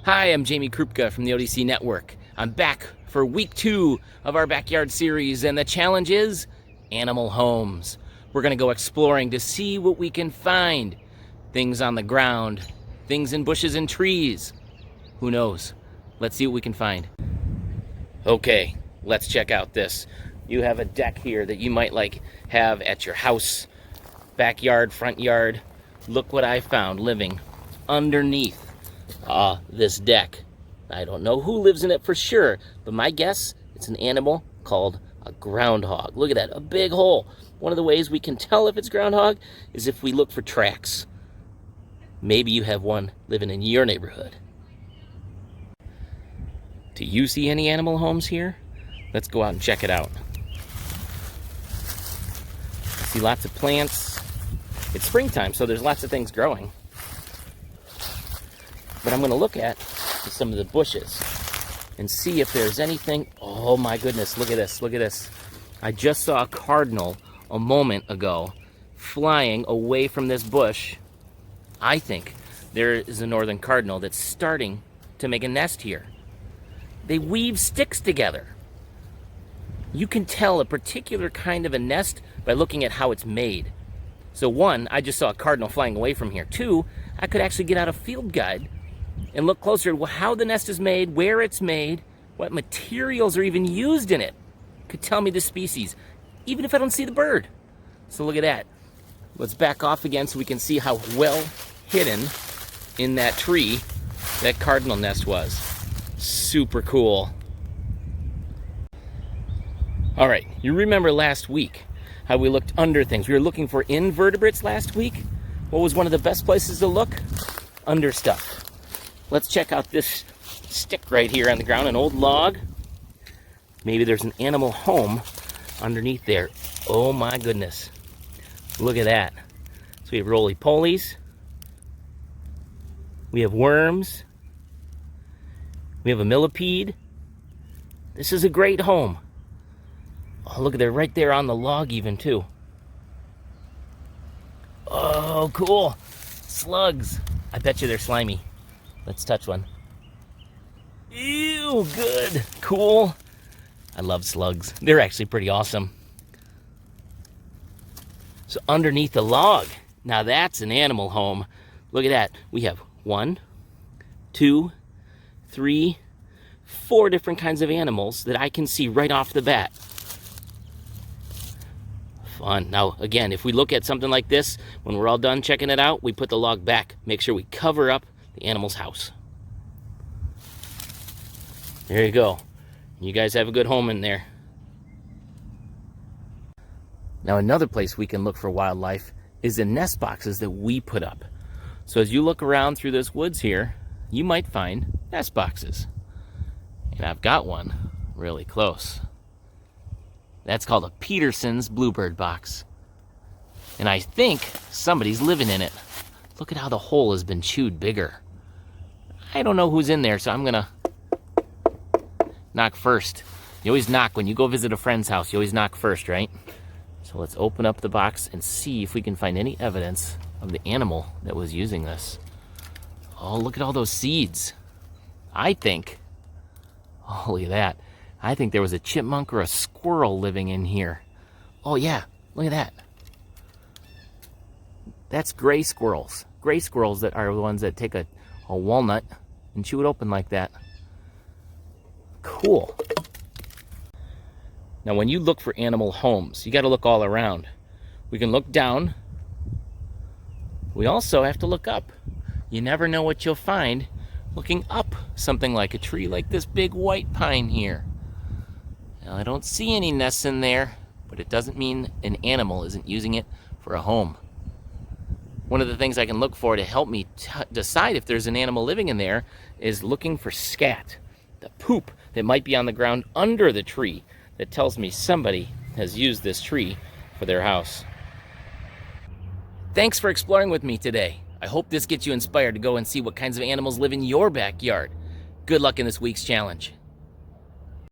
Hi, I'm Jamie Krupka from the ODC Network. I'm back for week 2 of our backyard series, and the challenge is animal homes. We're going to go exploring to see what we can find. Things on the ground, things in bushes and trees. Who knows? Let's see what we can find. Okay, let's check out this. You have a deck here that you might have at your house, backyard, front yard. Look what I found living underneath this deck. I don't know who lives in it for sure, but my guess, it's an animal called a groundhog. Look at that, a big hole. One of the ways we can tell if it's groundhog is if we look for tracks. Maybe you have one living in your neighborhood. Do you see any animal homes here? Let's go out and check it out. I see lots of plants. It's springtime, so there's lots of things growing. But I'm going to look at some of the bushes and see if there's anything. Oh my goodness, look at this, look at this. I just saw a cardinal a moment ago flying away from this bush. I think there is a northern cardinal that's starting to make a nest here. They weave sticks together. You can tell a particular kind of a nest by looking at how it's made. So one, I just saw a cardinal flying away from here. Two, I could actually get out a field guide and look closer at how the nest is made, where it's made, what materials are even used in it. Could tell me the species, even if I don't see the bird. So look at that. Let's back off again so we can see how well hidden in that tree that cardinal nest was. Super cool. All right, you remember last week how we looked under things. We were looking for invertebrates last week. What was one of the best places to look? Under stuff. Let's check out this stick right here on the ground, an old log. Maybe there's an animal home underneath there. Oh my goodness. Look at that. So we have roly-polies. We have worms. We have a millipede. This is a great home. Oh, look at that, right there on the log even too. Oh, cool. Slugs. I bet you they're slimy. Let's touch one. Ew, good. Cool. I love slugs. They're actually pretty awesome. So underneath the log, now that's an animal home. Look at that. We have 1, 2, 3, 4 different kinds of animals that I can see right off the bat. Fun. Now, again, if we look at something like this, when we're all done checking it out, we put the log back. Make sure we cover up the animal's house. There you go. You guys have a good home in there. Now, another place we can look for wildlife is in nest boxes that we put up. So as you look around through this woods here, you might find nest boxes. And I've got one really close. That's called a Peterson's bluebird box. And I think somebody's living in it. Look at how the hole has been chewed bigger. I don't know who's in there, so I'm gonna knock first. You always knock when you go visit a friend's house. You always knock first, right? So let's open up the box and see if we can find any evidence of the animal that was using this. Oh, look at all those seeds. I think, oh, look at that. I think there was a chipmunk or a squirrel living in here. Oh yeah, look at that. That's gray squirrels. Gray squirrels that are the ones that take a walnut and chew it open like that. Cool. Now when you look for animal homes, you got to look all around. We can look down. We also have to look up. You never know what you'll find looking up something like a tree like this big white pine here. Now I don't see any nests in there, but it doesn't mean an animal isn't using it for a home. One of the things I can look for to help me decide if there's an animal living in there is looking for scat, the poop that might be on the ground under the tree that tells me somebody has used this tree for their house. Thanks for exploring with me today. I hope this gets you inspired to go and see what kinds of animals live in your backyard. Good luck in this week's challenge.